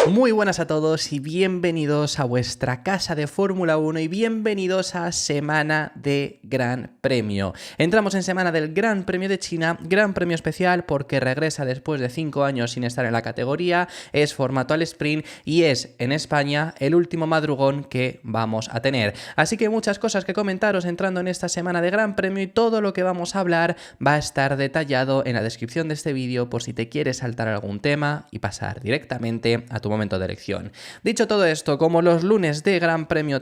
Muy buenas a todos y bienvenidos a vuestra casa de Fórmula 1 y bienvenidos a Semana de Gran Premio. Entramos en Semana del Gran Premio de China, Gran Premio especial porque regresa después de 5 años sin estar en la categoría, es formato al sprint y es en España el último madrugón que vamos a tener. Así que muchas cosas que comentaros entrando en esta Semana de Gran Premio y todo lo que vamos a hablar va a estar detallado en la descripción de este vídeo por si te quieres saltar algún tema y pasar directamente a tu momento de elección. Dicho todo esto, como los lunes de Gran Premio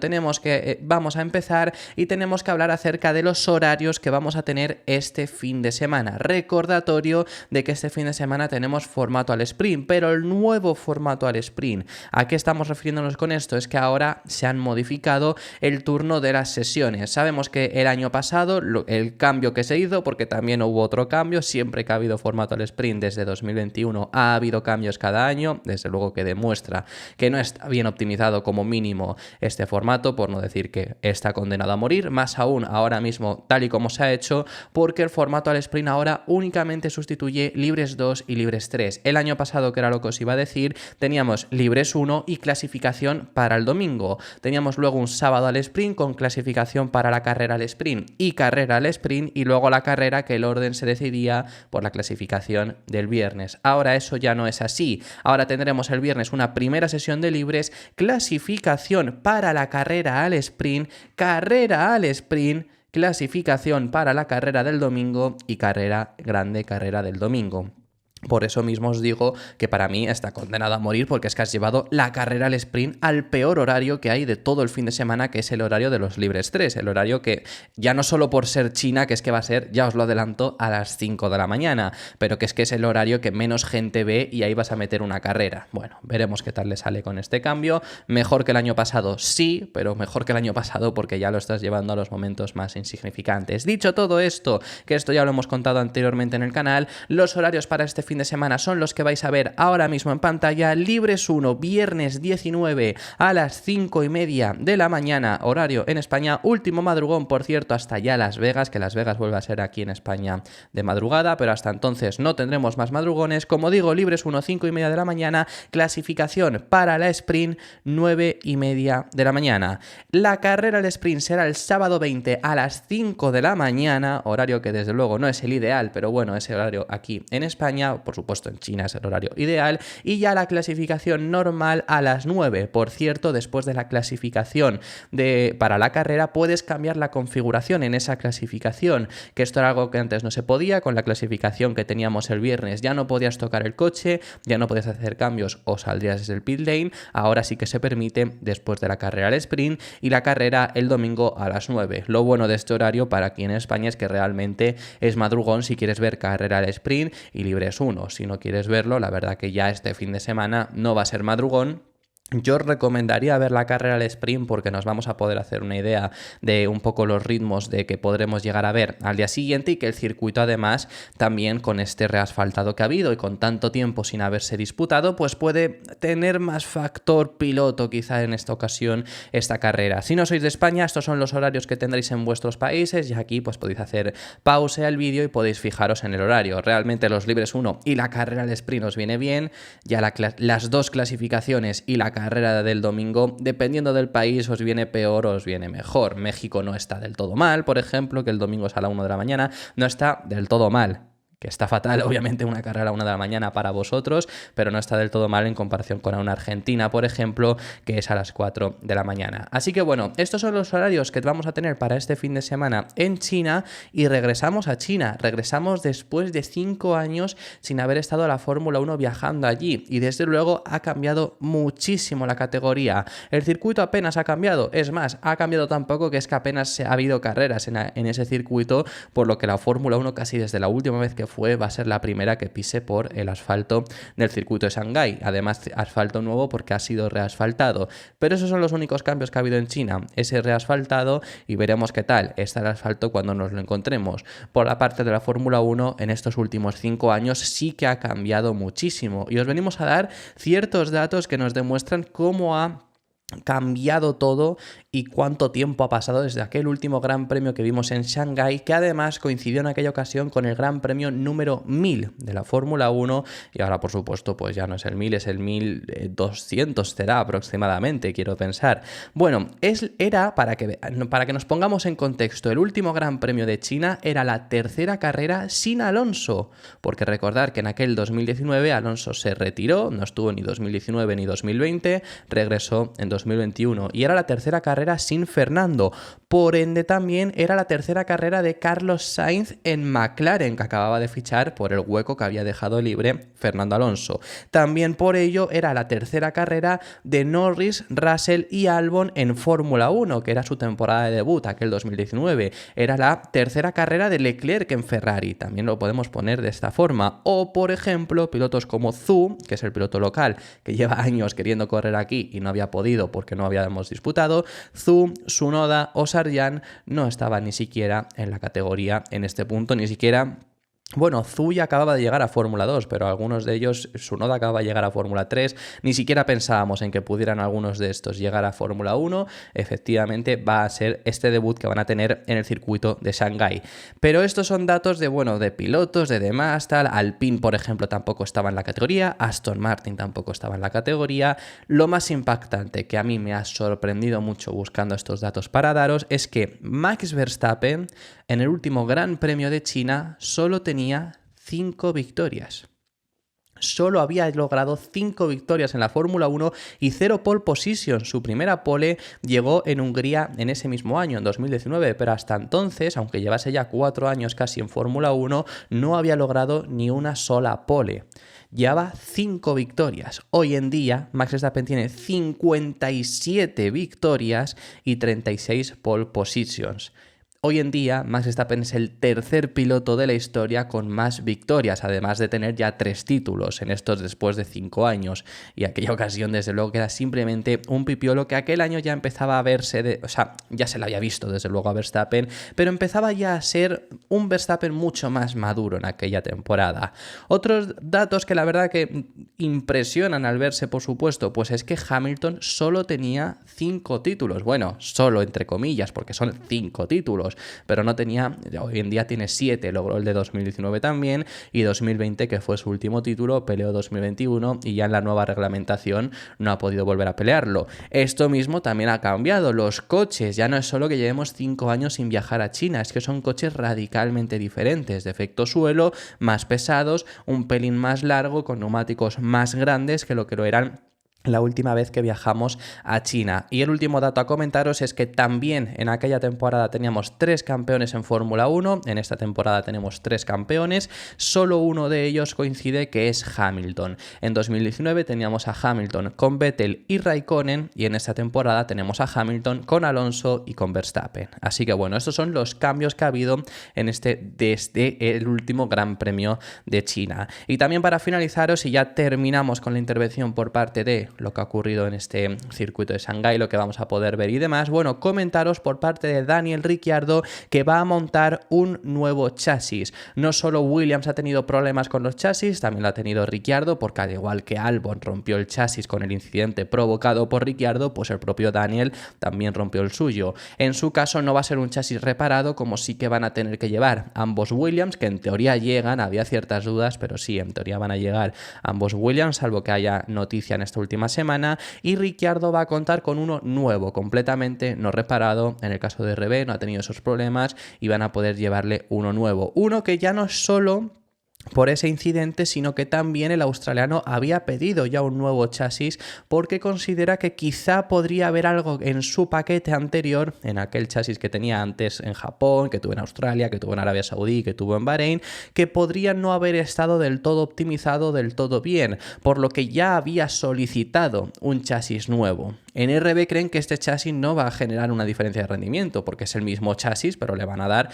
vamos a empezar y tenemos que hablar acerca de los horarios que vamos a tener este fin de semana. Recordatorio de que este fin de semana tenemos formato al sprint, pero el nuevo formato al sprint. ¿A qué estamos refiriéndonos con esto? Es que ahora se han modificado el turno de las sesiones. Sabemos que el año pasado el cambio que se hizo, porque también hubo otro cambio, siempre que ha habido formato al sprint desde 2021 ha habido cambios cada año, desde luego que demuestra que no está bien optimizado como mínimo este formato, por no decir que está condenado a morir, más aún ahora mismo tal y como se ha hecho, porque el formato al sprint ahora únicamente sustituye libres 2 y libres 3. El año pasado, que era lo que os iba a decir, teníamos libres 1 y clasificación para el domingo. Teníamos luego un sábado al sprint con clasificación para la carrera al sprint y carrera al sprint y luego la carrera, que el orden se decidía por la clasificación del viernes. Ahora eso ya no es así. Ahora tendremos el viernes una primera sesión de libres, clasificación para la carrera al sprint, clasificación para la carrera del domingo y carrera grande, carrera del domingo. Por eso mismo os digo que para mí está condenado a morir, porque es que has llevado la carrera al sprint al peor horario que hay de todo el fin de semana, que es el horario de los libres 3, el horario que ya no solo por ser China, que es que va a ser, ya os lo adelanto, a las 5 de la mañana, pero que es el horario que menos gente ve y ahí vas a meter una carrera. Bueno, veremos qué tal le sale con este cambio. Mejor que el año pasado, sí, pero mejor que el año pasado porque ya lo estás llevando a los momentos más insignificantes. Dicho todo esto, que esto ya lo hemos contado anteriormente en el canal, los horarios para este fin de semana son los que vais a ver ahora mismo en pantalla. Libres 1, viernes 19 a las 5:30 de la mañana, horario en España. Último madrugón, por cierto, hasta ya Las Vegas, que Las Vegas vuelve a ser aquí en España de madrugada, pero hasta entonces no tendremos más madrugones. Como digo, libres 1, 5:30 de la mañana, clasificación para la sprint 9:30 de la mañana. La carrera al sprint será el sábado 20 a las 5 de la mañana, horario que desde luego no es el ideal, pero bueno, es el horario aquí en España. Por supuesto, en China es el horario ideal. Y ya la clasificación normal a las 9. Por cierto, después de la clasificación para la carrera, puedes cambiar la configuración en esa clasificación, que esto era algo que antes no se podía. Con la clasificación que teníamos el viernes ya no podías tocar el coche, ya no podías hacer cambios o saldrías desde el pit lane. Ahora sí que se permite después de la carrera al sprint y la carrera el domingo a las 9. Lo bueno de este horario para aquí en España es que realmente es madrugón si quieres ver carrera al sprint y libres 1. Si no quieres verlo, la verdad que ya este fin de semana no va a ser madrugón. Yo os recomendaría ver la carrera al sprint porque nos vamos a poder hacer una idea de un poco los ritmos de que podremos llegar a ver al día siguiente, y que el circuito además también con este reasfaltado que ha habido y con tanto tiempo sin haberse disputado, pues puede tener más factor piloto quizá en esta ocasión esta carrera. Si no sois de España, estos son los horarios que tendréis en vuestros países y aquí pues podéis hacer pausa al vídeo y podéis fijaros en el horario. Realmente los libres 1 y la carrera al sprint os viene bien, ya las dos clasificaciones y la carrera del domingo, dependiendo del país, os viene peor o os viene mejor. México no está del todo mal, por ejemplo, que el domingo es a la 1 de la mañana, no está del todo mal. Que está fatal, obviamente, una carrera a la 1 de la mañana para vosotros, pero no está del todo mal en comparación con una Argentina, por ejemplo, que es a las 4 de la mañana. Así que bueno, estos son los horarios que vamos a tener para este fin de semana en China y regresamos a China. Regresamos después de 5 años sin haber estado a la Fórmula 1 viajando allí y desde luego ha cambiado muchísimo la categoría. El circuito apenas ha cambiado, es más, ha cambiado tan poco que es que apenas ha habido carreras en ese circuito, por lo que la Fórmula 1 casi desde la última vez que va a ser la primera que pise por el asfalto del circuito de Shanghái. Además, asfalto nuevo porque ha sido reasfaltado. Pero esos son los únicos cambios que ha habido en China. Ese reasfaltado, y veremos qué tal está el asfalto cuando nos lo encontremos. Por la parte de la Fórmula 1, en estos últimos 5 años sí que ha cambiado muchísimo. Y os venimos a dar ciertos datos que nos demuestran cómo ha cambiado todo y cuánto tiempo ha pasado desde aquel último Gran Premio que vimos en Shanghái, que además coincidió en aquella ocasión con el Gran Premio número 1000 de la Fórmula 1 y ahora por supuesto pues ya no es el 1000, es el 1200 será aproximadamente, quiero pensar. Bueno, era para que nos pongamos en contexto, el último Gran Premio de China era la tercera carrera sin Alonso, porque recordar que en aquel 2019 Alonso se retiró, no estuvo ni 2019 ni 2020, regresó en 2021 y era la tercera carrera sin Fernando. Por ende también era la tercera carrera de Carlos Sainz en McLaren, que acababa de fichar por el hueco que había dejado libre Fernando Alonso. También por ello era la tercera carrera de Norris, Russell y Albon en Fórmula 1, que era su temporada de debut, aquel 2019. Era la tercera carrera de Leclerc en Ferrari, también lo podemos poner de esta forma. O, por ejemplo, pilotos como Zhou, que es el piloto local, que lleva años queriendo correr aquí y no había podido porque no habíamos disputado. Zhou, Tsunoda o Sargent no estaban ni siquiera en la categoría en este punto, ni siquiera... Bueno, Zhou ya acababa de llegar a Fórmula 2, pero algunos de ellos, Tsunoda acaba de llegar a Fórmula 3, ni siquiera pensábamos en que pudieran algunos de estos llegar a Fórmula 1, efectivamente va a ser este debut que van a tener en el circuito de Shanghái. Pero estos son datos de, bueno, de pilotos, de demás, tal, Alpine, por ejemplo, tampoco estaba en la categoría, Aston Martin tampoco estaba en la categoría. Lo más impactante que a mí me ha sorprendido mucho buscando estos datos para daros es que Max Verstappen en el último Gran Premio de China solo tenía 5 victorias. Solo había logrado 5 victorias en la Fórmula 1 y 0 pole position. Su primera pole llegó en Hungría en ese mismo año, en 2019, pero hasta entonces, aunque llevase ya 4 años casi en Fórmula 1, no había logrado ni una sola pole. Lleva 5 victorias. Hoy en día, Max Verstappen tiene 57 victorias y 36 pole positions. Hoy en día, Max Verstappen es el tercer piloto de la historia con más victorias, además de tener ya 3 títulos en estos después de 5 años. Y aquella ocasión, desde luego, que era simplemente un pipiolo que aquel año ya empezaba a verse, o sea, ya se le había visto desde luego a Verstappen, pero empezaba ya a ser un Verstappen mucho más maduro en aquella temporada. Otros datos que la verdad que impresionan al verse, por supuesto, pues es que Hamilton solo tenía 5 títulos. Bueno, solo entre comillas, porque son 5 títulos. Pero no tenía, hoy en día tiene 7, logró el de 2019 también y 2020 que fue su último título, peleó 2021 y ya en la nueva reglamentación no ha podido volver a pelearlo. Esto mismo también ha cambiado, los coches, ya no es solo que llevemos 5 años sin viajar a China, es que son coches radicalmente diferentes, de efecto suelo, más pesados, un pelín más largo, con neumáticos más grandes que lo eran la última vez que viajamos a China. Y el último dato a comentaros es que también en aquella temporada teníamos 3 campeones en Fórmula 1, en esta temporada tenemos 3 campeones, solo uno de ellos coincide, que es Hamilton. En 2019 teníamos a Hamilton con Vettel y Raikkonen y en esta temporada tenemos a Hamilton con Alonso y con Verstappen. Así que bueno, estos son los cambios que ha habido en desde el último Gran Premio de China. Y también para finalizaros, y ya terminamos con la intervención por parte de lo que ha ocurrido en este circuito de Shanghái, lo que vamos a poder ver y demás, bueno, comentaros por parte de Daniel Ricciardo que va a montar un nuevo chasis. No solo Williams ha tenido problemas con los chasis, también lo ha tenido Ricciardo, porque al igual que Albon rompió el chasis con el incidente provocado por Ricciardo, pues el propio Daniel también rompió el suyo. En su caso no va a ser un chasis reparado, como sí que van a tener que llevar ambos Williams, que en teoría llegan, había ciertas dudas, pero sí, en teoría van a llegar ambos Williams, salvo que haya noticia en esta última semana, y Ricciardo va a contar con uno nuevo, completamente no reparado. En el caso de RB no ha tenido esos problemas y van a poder llevarle uno nuevo, uno que ya no es solo por ese incidente, sino que también el australiano había pedido ya un nuevo chasis porque considera que quizá podría haber algo en su paquete anterior, en aquel chasis que tenía antes en Japón, que tuvo en Australia, que tuvo en Arabia Saudí, que tuvo en Bahrein, que podría no haber estado del todo optimizado, del todo bien, por lo que ya había solicitado un chasis nuevo. En RB creen que este chasis no va a generar una diferencia de rendimiento porque es el mismo chasis, pero le van a dar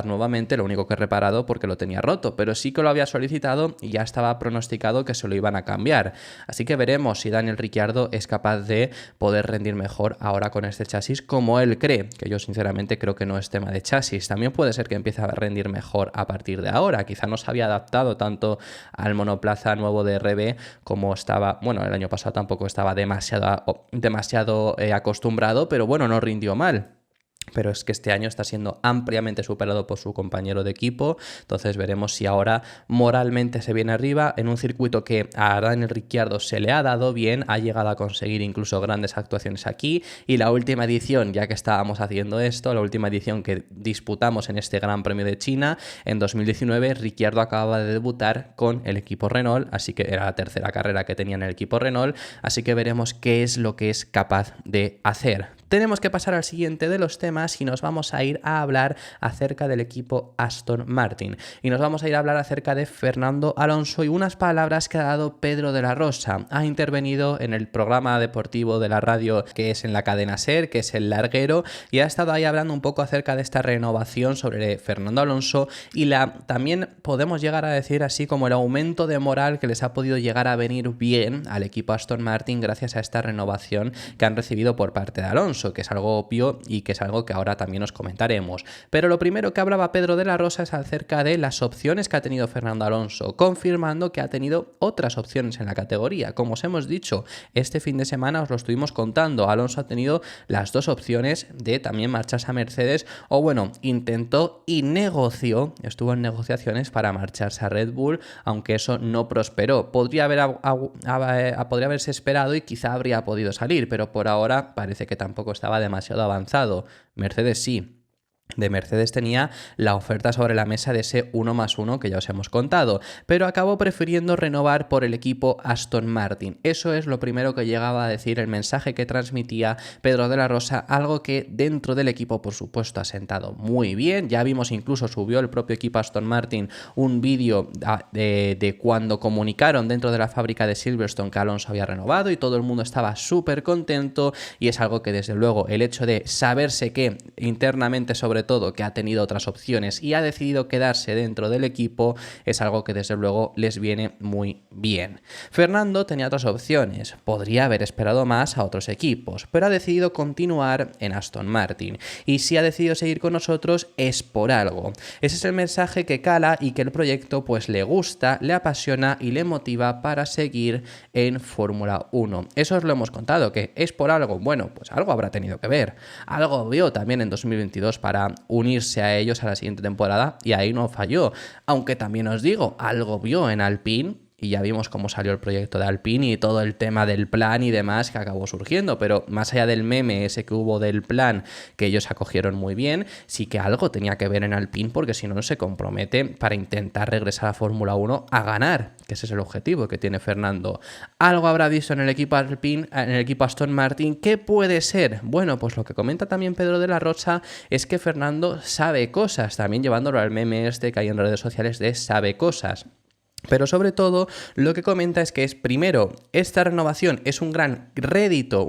nuevamente, lo único que he reparado porque lo tenía roto, pero sí que lo había solicitado y ya estaba pronosticado que se lo iban a cambiar. Así que veremos si Daniel Ricciardo es capaz de poder rendir mejor ahora con este chasis como él cree, que yo sinceramente creo que no es tema de chasis. También puede ser que empiece a rendir mejor a partir de ahora, quizá no se había adaptado tanto al monoplaza nuevo de RB como estaba, bueno, el año pasado tampoco estaba demasiado demasiado acostumbrado, pero bueno, no rindió mal. Pero es que este año está siendo ampliamente superado por su compañero de equipo, entonces veremos si ahora moralmente se viene arriba en un circuito que a Daniel Ricciardo se le ha dado bien, ha llegado a conseguir incluso grandes actuaciones aquí, y la última edición, ya que estábamos haciendo esto, la última edición que disputamos en este Gran Premio de China, en 2019, Ricciardo acababa de debutar con el equipo Renault, así que era la tercera carrera que tenía en el equipo Renault, así que veremos qué es lo que es capaz de hacer. Tenemos que pasar al siguiente de los temas y nos vamos a ir a hablar acerca del equipo Aston Martin. Y nos vamos a ir a hablar acerca de Fernando Alonso y unas palabras que ha dado Pedro de la Rosa. Ha intervenido en el programa deportivo de la radio que es en la cadena SER, que es El Larguero, y ha estado ahí hablando un poco acerca de esta renovación sobre Fernando Alonso y también podemos llegar a decir así como el aumento de moral que les ha podido llegar a venir bien al equipo Aston Martin gracias a esta renovación que han recibido por parte de Alonso, que es algo obvio y que es algo que ahora también os comentaremos. Pero lo primero que hablaba Pedro de la Rosa es acerca de las opciones que ha tenido Fernando Alonso, confirmando que ha tenido otras opciones en la categoría. Como os hemos dicho, este fin de semana os lo estuvimos contando, Alonso ha tenido las dos opciones de también marcharse a Mercedes, o bueno, intentó y negoció, estuvo en negociaciones para marcharse a Red Bull, aunque eso no prosperó. Podría haberse esperado y quizá habría podido salir, pero por ahora parece que tampoco estaba demasiado avanzado. Mercedes sí. De Mercedes tenía la oferta sobre la mesa de ese 1+1 que ya os hemos contado, pero acabó prefiriendo renovar por el equipo Aston Martin. Eso es lo primero que llegaba a decir el mensaje que transmitía Pedro de la Rosa, algo que dentro del equipo por supuesto ha sentado muy bien. Ya vimos, incluso subió el propio equipo Aston Martin un vídeo de cuando comunicaron dentro de la fábrica de Silverstone que Alonso había renovado y todo el mundo estaba súper contento, y es algo que desde luego el hecho de saberse que internamente sobre todo que ha tenido otras opciones y ha decidido quedarse dentro del equipo es algo que desde luego les viene muy bien. Fernando tenía otras opciones, podría haber esperado más a otros equipos, pero ha decidido continuar en Aston Martin, y si ha decidido seguir con nosotros es por algo. Ese es el mensaje que cala y que el proyecto pues le gusta, le apasiona y le motiva para seguir en Fórmula 1. Eso os lo hemos contado, que es por algo. Bueno, pues algo habrá tenido que ver, algo vio también en 2022 para unirse a ellos a la siguiente temporada, y ahí no falló. Aunque también os digo, algo vio en Alpine, y ya vimos cómo salió el proyecto de Alpine y todo el tema del plan y demás que acabó surgiendo, pero más allá del meme ese que hubo del plan, que ellos acogieron muy bien, sí que algo tenía que ver en Alpine, porque si no, no se compromete para intentar regresar a Fórmula 1 a ganar, que ese es el objetivo que tiene Fernando. Algo habrá visto en el equipo Alpine, en el equipo Aston Martin. ¿Qué puede ser? Bueno, pues lo que comenta también Pedro de la Rosa es que Fernando sabe cosas, también llevándolo al meme este que hay en redes sociales de sabe cosas. Pero sobre todo lo que comenta es que primero, esta renovación es un gran crédito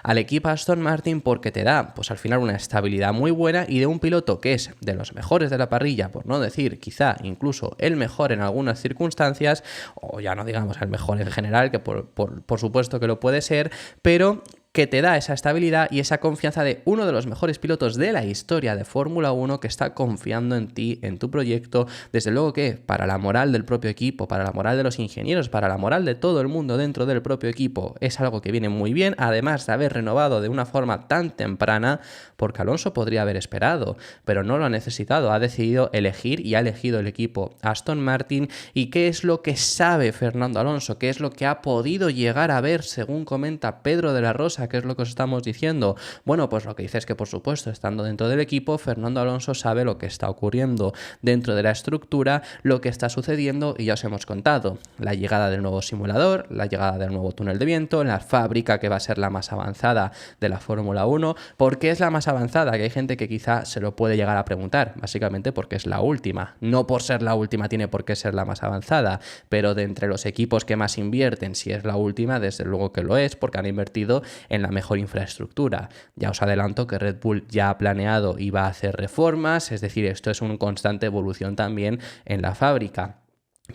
al equipo Aston Martin, porque te da pues al final una estabilidad muy buena y de un piloto que es de los mejores de la parrilla, por no decir quizá incluso el mejor en algunas circunstancias, o ya no digamos el mejor en general, que por supuesto que lo puede ser, pero que te da esa estabilidad y esa confianza de uno de los mejores pilotos de la historia de Fórmula 1 que está confiando en ti, en tu proyecto. Desde luego que para la moral del propio equipo, para la moral de los ingenieros, para la moral de todo el mundo dentro del propio equipo, es algo que viene muy bien, además de haber renovado de una forma tan temprana, porque Alonso podría haber esperado, pero no lo ha necesitado, ha decidido elegir y ha elegido el equipo Aston Martin. ¿Y qué es lo que sabe Fernando Alonso? ¿Qué es lo que ha podido llegar a ver, según comenta Pedro de la Rosa? ¿Qué es lo que os estamos diciendo? Bueno, pues lo que dice es que, por supuesto, estando dentro del equipo, Fernando Alonso sabe lo que está ocurriendo dentro de la estructura, lo que está sucediendo, y ya os hemos contado la llegada del nuevo simulador, la llegada del nuevo túnel de viento, la fábrica que va a ser la más avanzada de la Fórmula 1. ¿Por qué es la más avanzada? Que hay gente que quizá se lo puede llegar a preguntar, básicamente porque es la última. No por ser la última tiene por qué ser la más avanzada, pero de entre los equipos que más invierten, si es la última, desde luego que lo es, porque han invertido en la mejor infraestructura. Ya os adelanto que Red Bull ya ha planeado y va a hacer reformas, es decir, esto es una constante evolución también en la fábrica.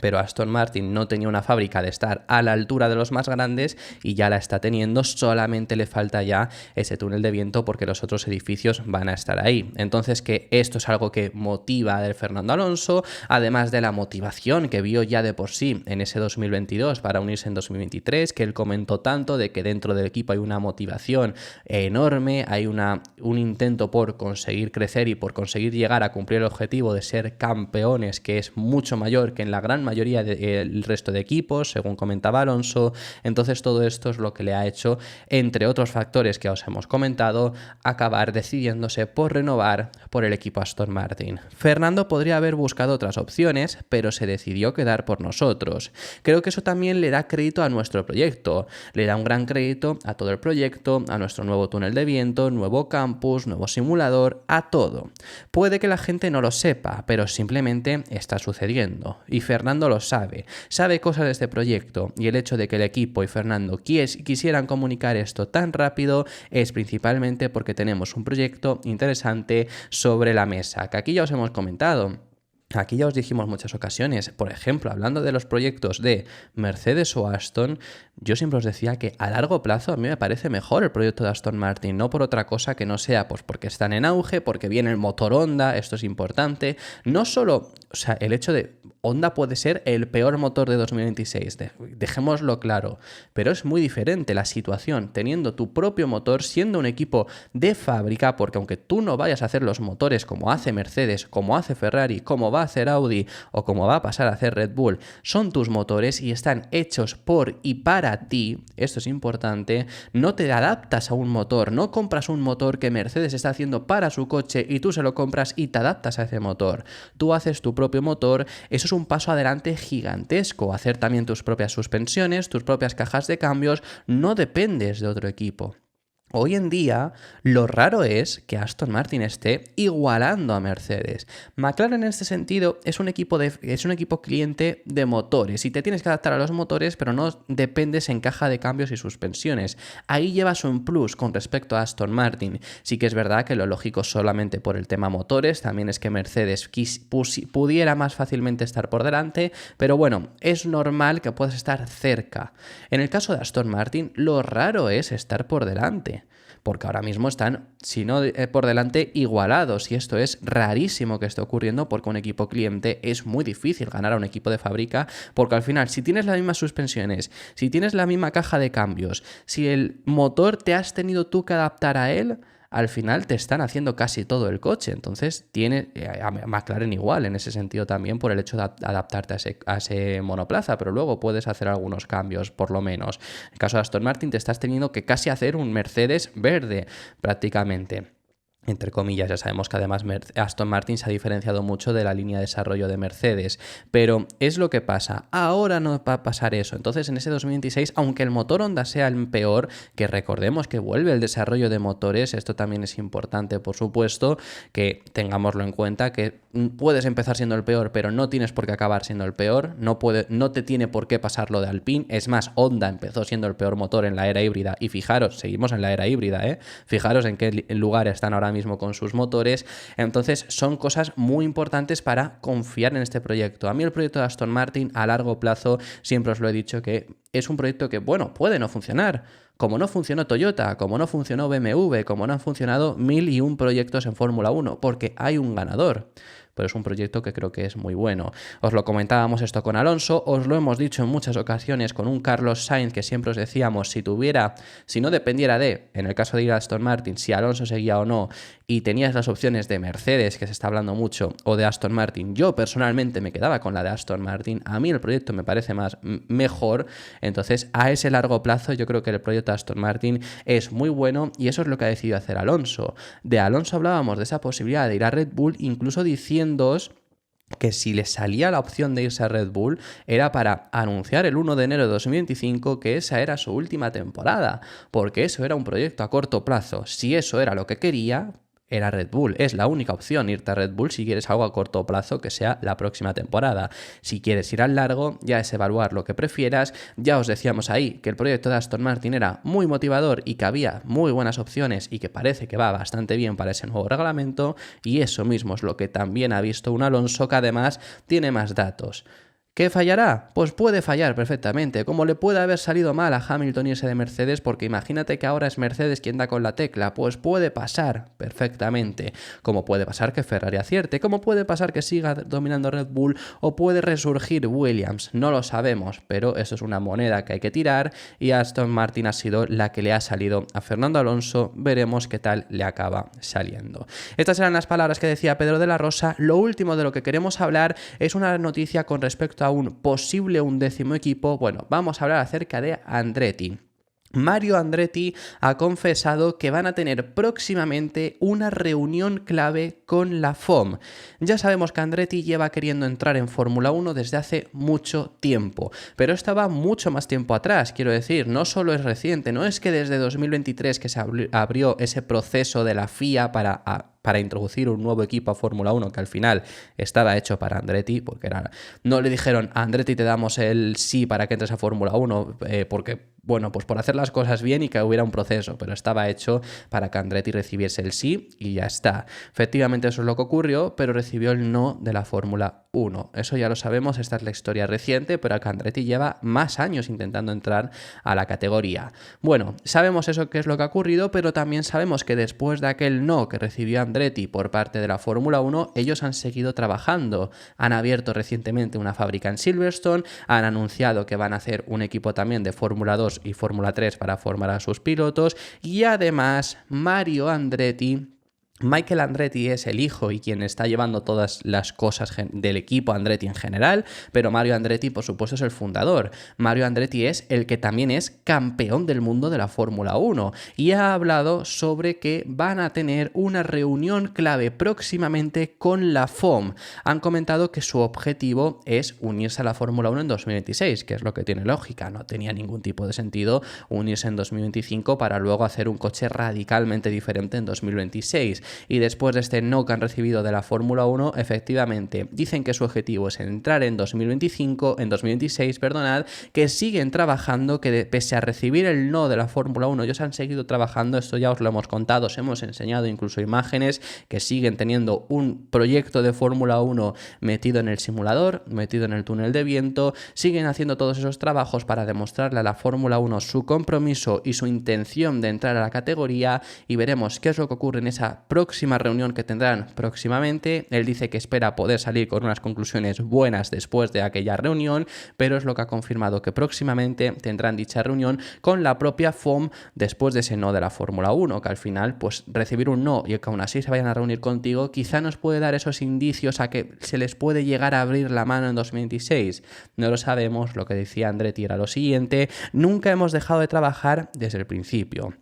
Pero Aston Martin no tenía una fábrica de estar a la altura de los más grandes y ya la está teniendo, solamente le falta ya ese túnel de viento porque los otros edificios van a estar ahí. Entonces, que esto es algo que motiva a Fernando Alonso, además de la motivación que vio ya de por sí en ese 2022 para unirse en 2023, que él comentó tanto de que dentro del equipo hay una motivación enorme, hay un intento por conseguir crecer y por conseguir llegar a cumplir el objetivo de ser campeones, que es mucho mayor que en la gran mayoría del resto de equipos, según comentaba Alonso. Entonces todo esto es lo que le ha hecho, entre otros factores que os hemos comentado, acabar decidiéndose por renovar por el equipo Aston Martin. Fernando podría haber buscado otras opciones, pero se decidió quedar por nosotros. Creo que eso también le da crédito a nuestro proyecto, le da un gran crédito a todo el proyecto, a nuestro nuevo túnel de viento, nuevo campus, nuevo simulador, a todo. Puede que la gente no lo sepa, pero simplemente está sucediendo. Y Fernando lo sabe cosas de este proyecto, y el hecho de que el equipo y Fernando quisieran comunicar esto tan rápido es principalmente porque tenemos un proyecto interesante sobre la mesa, que aquí ya os hemos comentado. Aquí ya os dijimos muchas ocasiones, por ejemplo, hablando de los proyectos de Mercedes o Aston, yo siempre os decía que a largo plazo a mí me parece mejor el proyecto de Aston Martin, no por otra cosa que no sea pues porque están en auge, porque viene el motor Honda, esto es importante, no solo, o sea, el hecho de Honda puede ser el peor motor de 2026, dejémoslo claro, pero es muy diferente la situación teniendo tu propio motor, siendo un equipo de fábrica, porque aunque tú no vayas a hacer los motores como hace Mercedes, como hace Ferrari, como va a hacer Audi o como va a pasar a hacer Red Bull, son tus motores y están hechos por y para ti, esto es importante, no te adaptas a un motor, no compras un motor que Mercedes está haciendo para su coche y tú se lo compras y te adaptas a ese motor, tú haces tu propio motor, eso es un paso adelante gigantesco, hacer también tus propias suspensiones, tus propias cajas de cambios, no dependes de otro equipo. Hoy en día, lo raro es que Aston Martin esté igualando a Mercedes. McLaren en este sentido es un equipo cliente de motores y te tienes que adaptar a los motores, pero no dependes en caja de cambios y suspensiones. Ahí llevas un plus con respecto a Aston Martin. Sí que es verdad que lo lógico solamente por el tema motores, también es que Mercedes pudiera más fácilmente estar por delante, pero bueno, es normal que puedas estar cerca. En el caso de Aston Martin, lo raro es estar por delante, porque ahora mismo están, si no por delante, igualados, y esto es rarísimo que esté ocurriendo porque un equipo cliente es muy difícil ganar a un equipo de fábrica, porque al final, si tienes las mismas suspensiones, si tienes la misma caja de cambios, si el motor te has tenido tú que adaptar a él, al final te están haciendo casi todo el coche. Entonces tiene a McLaren igual en ese sentido también por el hecho de adaptarte a ese monoplaza, pero luego puedes hacer algunos cambios por lo menos. En el caso de Aston Martin te estás teniendo que casi hacer un Mercedes verde prácticamente. Entre comillas, ya sabemos que además Aston Martin se ha diferenciado mucho de la línea de desarrollo de Mercedes, pero es lo que pasa, ahora no va a pasar eso. Entonces en ese 2026, aunque el motor Honda sea el peor, que recordemos que vuelve el desarrollo de motores, esto también es importante, por supuesto, que tengámoslo en cuenta, que puedes empezar siendo el peor, pero no tienes por qué acabar siendo el peor, no te tiene por qué pasar lo de Alpine. Es más, Honda empezó siendo el peor motor en la era híbrida y fijaros, seguimos en la era híbrida, fijaros en qué lugar están ahora mismo con sus motores. Entonces son cosas muy importantes para confiar en este proyecto. A mí el proyecto de Aston Martin a largo plazo, siempre os lo he dicho, que es un proyecto que, bueno, puede no funcionar, como no funcionó Toyota, como no funcionó BMW, como no han funcionado 1001 proyectos en Fórmula 1, porque hay un ganador. Pero es un proyecto que creo que es muy bueno. Os lo comentábamos esto con Alonso, os lo hemos dicho en muchas ocasiones con un Carlos Sainz, que siempre os decíamos, si no dependiera en el caso de ir a Aston Martin, si Alonso seguía o no, y tenías las opciones de Mercedes, que se está hablando mucho, o de Aston Martin, yo personalmente me quedaba con la de Aston Martin. A mí el proyecto me parece mejor, entonces a ese largo plazo yo creo que el proyecto de Aston Martin es muy bueno, y eso es lo que ha decidido hacer Alonso. De Alonso hablábamos de esa posibilidad de ir a Red Bull, incluso diciendo que si le salía la opción de irse a Red Bull era para anunciar el 1 de enero de 2025 que esa era su última temporada, porque eso era un proyecto a corto plazo. Si eso era lo que quería, era Red Bull. Es la única opción irte a Red Bull si quieres algo a corto plazo que sea la próxima temporada. Si quieres ir al largo, ya es evaluar lo que prefieras. Ya os decíamos ahí que el proyecto de Aston Martin era muy motivador y que había muy buenas opciones y que parece que va bastante bien para ese nuevo reglamento, y eso mismo es lo que también ha visto un Alonso, que además tiene más datos. ¿Qué fallará? Pues puede fallar perfectamente, como le puede haber salido mal a Hamilton irse de Mercedes, porque imagínate que ahora es Mercedes quien da con la tecla, pues puede pasar perfectamente, como puede pasar que Ferrari acierte, como puede pasar que siga dominando Red Bull o puede resurgir Williams, no lo sabemos, pero eso es una moneda que hay que tirar y Aston Martin ha sido la que le ha salido a Fernando Alonso, veremos qué tal le acaba saliendo. Estas eran las palabras que decía Pedro de la Rosa. Lo último de lo que queremos hablar es una noticia con respecto a un posible 11º equipo. Bueno, vamos a hablar acerca de Andretti. Mario Andretti ha confesado que van a tener próximamente una reunión clave con la FOM. Ya sabemos que Andretti lleva queriendo entrar en Fórmula 1 desde hace mucho tiempo, pero estaba mucho más tiempo atrás, quiero decir, no solo es reciente, no es que desde 2023 que se abrió ese proceso de la FIA para introducir un nuevo equipo a Fórmula 1 que al final estaba hecho para Andretti, porque no le dijeron a Andretti te damos el sí para que entres a Fórmula 1, porque bueno, pues por hacer las cosas bien y que hubiera un proceso, pero estaba hecho para que Andretti recibiese el sí y ya está. Efectivamente eso es lo que ocurrió, pero recibió el no de la Fórmula 1. Eso ya lo sabemos, esta es la historia reciente, pero que Andretti lleva más años intentando entrar a la categoría. Bueno, sabemos eso que es lo que ha ocurrido, pero también sabemos que después de aquel no que recibió Andretti por parte de la Fórmula 1, ellos han seguido trabajando. Han abierto recientemente una fábrica en Silverstone, han anunciado que van a hacer un equipo también de Fórmula 2 y Fórmula 3 para formar a sus pilotos y además Michael Andretti es el hijo y quien está llevando todas las cosas del equipo Andretti en general, pero Mario Andretti, por supuesto, es el fundador. Mario Andretti es el que también es campeón del mundo de la Fórmula 1 y ha hablado sobre que van a tener una reunión clave próximamente con la FOM. Han comentado que su objetivo es unirse a la Fórmula 1 en 2026, que es lo que tiene lógica. No tenía ningún tipo de sentido unirse en 2025 para luego hacer un coche radicalmente diferente en 2026. Y después de este no que han recibido de la Fórmula 1, efectivamente, dicen que su objetivo es entrar en 2026, que siguen trabajando, que pese a recibir el no de la Fórmula 1, ellos han seguido trabajando, esto ya os lo hemos contado, os hemos enseñado incluso imágenes, que siguen teniendo un proyecto de Fórmula 1 metido en el simulador, metido en el túnel de viento, siguen haciendo todos esos trabajos para demostrarle a la Fórmula 1 su compromiso y su intención de entrar a la categoría y veremos qué es lo que ocurre en esa próxima reunión que tendrán próximamente. Él dice que espera poder salir con unas conclusiones buenas después de aquella reunión, pero es lo que ha confirmado que próximamente tendrán dicha reunión con la propia FOM después de ese no de la Fórmula 1, que al final pues recibir un no y que aún así se vayan a reunir contigo quizá nos puede dar esos indicios a que se les puede llegar a abrir la mano en 2026. No lo sabemos, lo que decía Andretti era lo siguiente: nunca hemos dejado de trabajar desde el principio.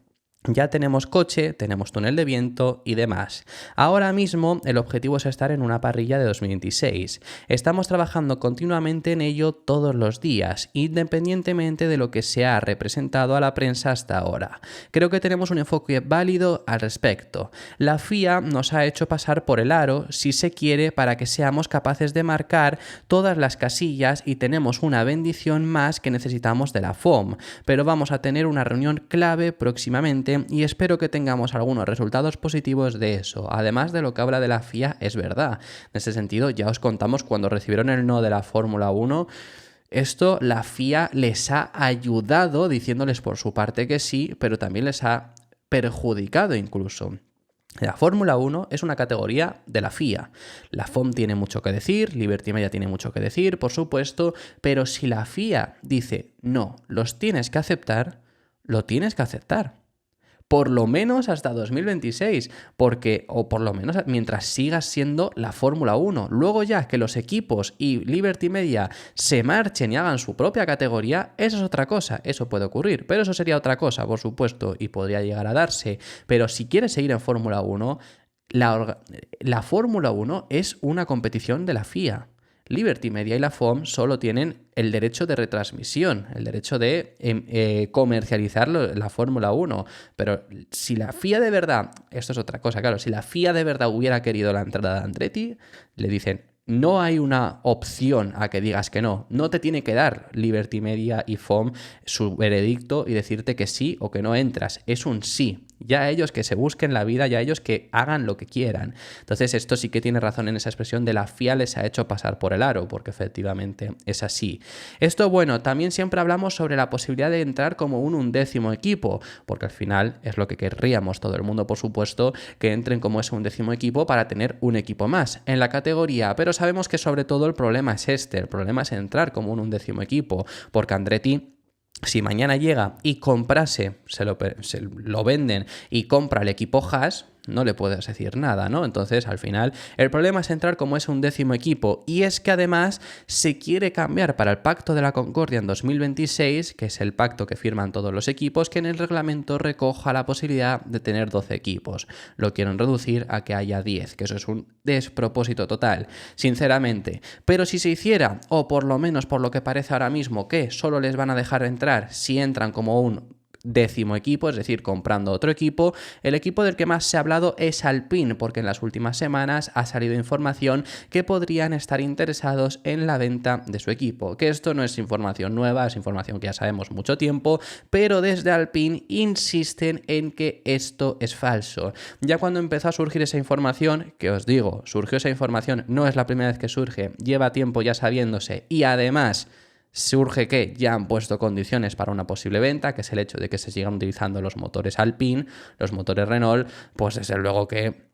Ya tenemos coche, tenemos túnel de viento y demás. Ahora mismo el objetivo es estar en una parrilla de 2026. Estamos trabajando continuamente en ello todos los días, independientemente de lo que se ha representado a la prensa hasta ahora. Creo que tenemos un enfoque válido al respecto. La FIA nos ha hecho pasar por el aro, si se quiere, para que seamos capaces de marcar todas las casillas y tenemos una bendición más que necesitamos de la FOM. Pero vamos a tener una reunión clave próximamente y espero que tengamos algunos resultados positivos de eso. Además de lo que habla de la FIA, es verdad. En ese sentido, ya os contamos cuando recibieron el no de la Fórmula 1, esto la FIA les ha ayudado diciéndoles por su parte que sí, pero también les ha perjudicado incluso. La Fórmula 1 es una categoría de la FIA. La FOM tiene mucho que decir, Liberty Media tiene mucho que decir, por supuesto, pero si la FIA dice no, los tienes que aceptar, lo tienes que aceptar. Por lo menos hasta 2026, o por lo menos mientras sigas siendo la Fórmula 1. Luego ya que los equipos y Liberty Media se marchen y hagan su propia categoría, eso es otra cosa, eso puede ocurrir, pero eso sería otra cosa, por supuesto, y podría llegar a darse. Pero si quieres seguir en Fórmula 1, la Fórmula 1 es una competición de la FIA. Liberty Media y la FOM solo tienen el derecho de retransmisión, el derecho de comercializar la Fórmula 1. Pero si la FIA de verdad, esto es otra cosa, claro, si la FIA de verdad hubiera querido la entrada de Andretti, le dicen no hay una opción a que digas que no. No te tiene que dar Liberty Media y FOM su veredicto y decirte que sí o que no entras. Es un sí. Ya ellos que se busquen la vida, ya ellos que hagan lo que quieran. Entonces esto sí que tiene razón en esa expresión de la FIA les ha hecho pasar por el aro, porque efectivamente es así. Esto, bueno, también siempre hablamos sobre la posibilidad de entrar como un 11º equipo, porque al final es lo que querríamos todo el mundo, por supuesto, que entren como ese 11º equipo para tener un equipo más en la categoría, pero sabemos que sobre todo el problema es el problema es entrar como un 11º equipo, porque Andretti, si mañana llega y comprase, se lo venden y compra el equipo Haas, no le puedes decir nada, ¿no? Entonces, al final, el problema es entrar como es un 10º equipo, y es que además se quiere cambiar para el Pacto de la Concordia en 2026, que es el pacto que firman todos los equipos, que en el reglamento recoja la posibilidad de tener 12 equipos. Lo quieren reducir a que haya 10, que eso es un despropósito total, sinceramente. Pero si se hiciera, o por lo menos por lo que parece ahora mismo, que solo les van a dejar entrar si entran como un 10º equipo, es decir, comprando otro equipo, el equipo del que más se ha hablado es Alpine, porque en las últimas semanas ha salido información que podrían estar interesados en la venta de su equipo, que esto no es información nueva, es información que ya sabemos mucho tiempo, pero desde Alpine insisten en que esto es falso. Ya cuando empezó a surgir esa información, que os digo, surgió esa información, no es la primera vez que surge, lleva tiempo ya sabiéndose, y además surge que ya han puesto condiciones para una posible venta, que es el hecho de que se sigan utilizando los motores Alpine, los motores Renault, pues desde luego que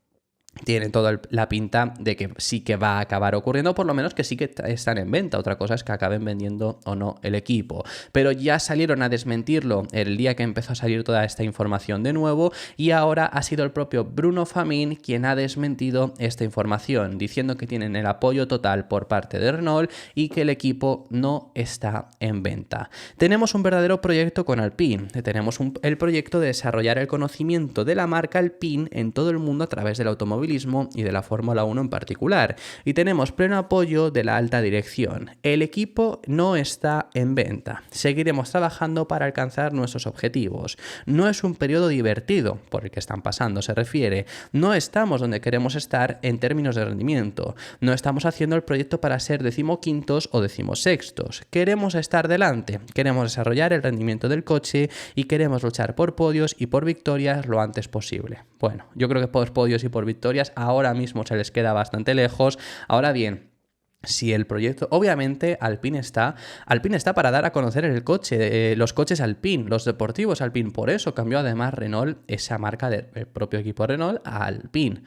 tiene toda la pinta de que sí que va a acabar ocurriendo, por lo menos que sí que están en venta. Otra cosa es que acaben vendiendo o no el equipo. Pero ya salieron a desmentirlo el día que empezó a salir toda esta información de nuevo, y ahora ha sido el propio Bruno Famin quien ha desmentido esta información, diciendo que tienen el apoyo total por parte de Renault y que el equipo no está en venta. Tenemos un verdadero proyecto con Alpine. Tenemos el proyecto de desarrollar el conocimiento de la marca Alpine en todo el mundo a través del automóvil y de la Fórmula 1 en particular, y tenemos pleno apoyo de la alta dirección. El equipo no está en venta. Seguiremos trabajando para alcanzar nuestros objetivos. No es un periodo divertido por el que están pasando, se refiere. No estamos donde queremos estar en términos de rendimiento. No estamos haciendo el proyecto para ser 15º o 16º. Queremos estar delante. Queremos desarrollar el rendimiento del coche y queremos luchar por podios y por victorias lo antes posible. Bueno, yo creo que por podios y por victorias ahora mismo se les queda bastante lejos. Ahora bien, si el proyecto, obviamente Alpine está para dar a conocer el coche, los coches Alpine, los deportivos Alpine, por eso cambió además Renault esa marca del propio equipo Renault a Alpine.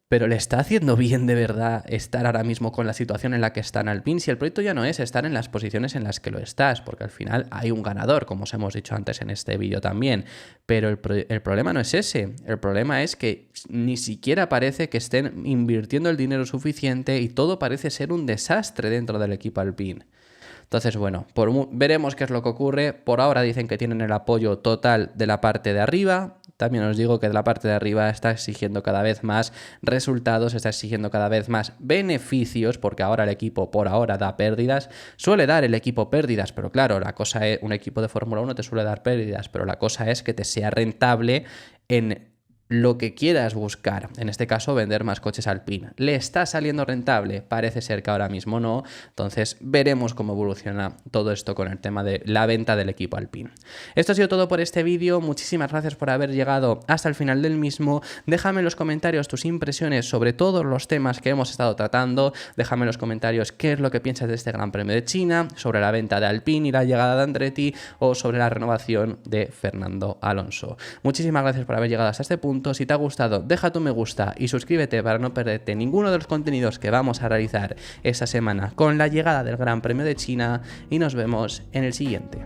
Pero ¿le está haciendo bien de verdad estar ahora mismo con la situación en la que está en Alpine? Si el proyecto ya no es estar en las posiciones en las que lo estás, porque al final hay un ganador, como os hemos dicho antes en este vídeo también. Pero el problema no es ese. El problema es que ni siquiera parece que estén invirtiendo el dinero suficiente y todo parece ser un desastre dentro del equipo Alpine. Entonces, bueno, veremos qué es lo que ocurre. Por ahora dicen que tienen el apoyo total de la parte de arriba. También os digo que de la parte de arriba está exigiendo cada vez más resultados, está exigiendo cada vez más beneficios, porque ahora el equipo por ahora da pérdidas. Suele dar el equipo pérdidas, pero claro, la cosa es, un equipo de Fórmula 1 te suele dar pérdidas, pero la cosa es que te sea rentable en lo que quieras buscar, en este caso vender más coches Alpine. ¿Le está saliendo rentable? Parece ser que ahora mismo no, entonces veremos cómo evoluciona todo esto con el tema de la venta del equipo Alpine. Esto ha sido todo por este vídeo, muchísimas gracias por haber llegado hasta el final del mismo. Déjame en los comentarios tus impresiones sobre todos los temas que hemos estado tratando, déjame en los comentarios qué es lo que piensas de este Gran Premio de China, sobre la venta de Alpine y la llegada de Andretti, o sobre la renovación de Fernando Alonso. Muchísimas gracias por haber llegado hasta este punto. Si te ha gustado, deja tu me gusta y suscríbete para no perderte ninguno de los contenidos que vamos a realizar esta semana con la llegada del Gran Premio de China, y nos vemos en el siguiente.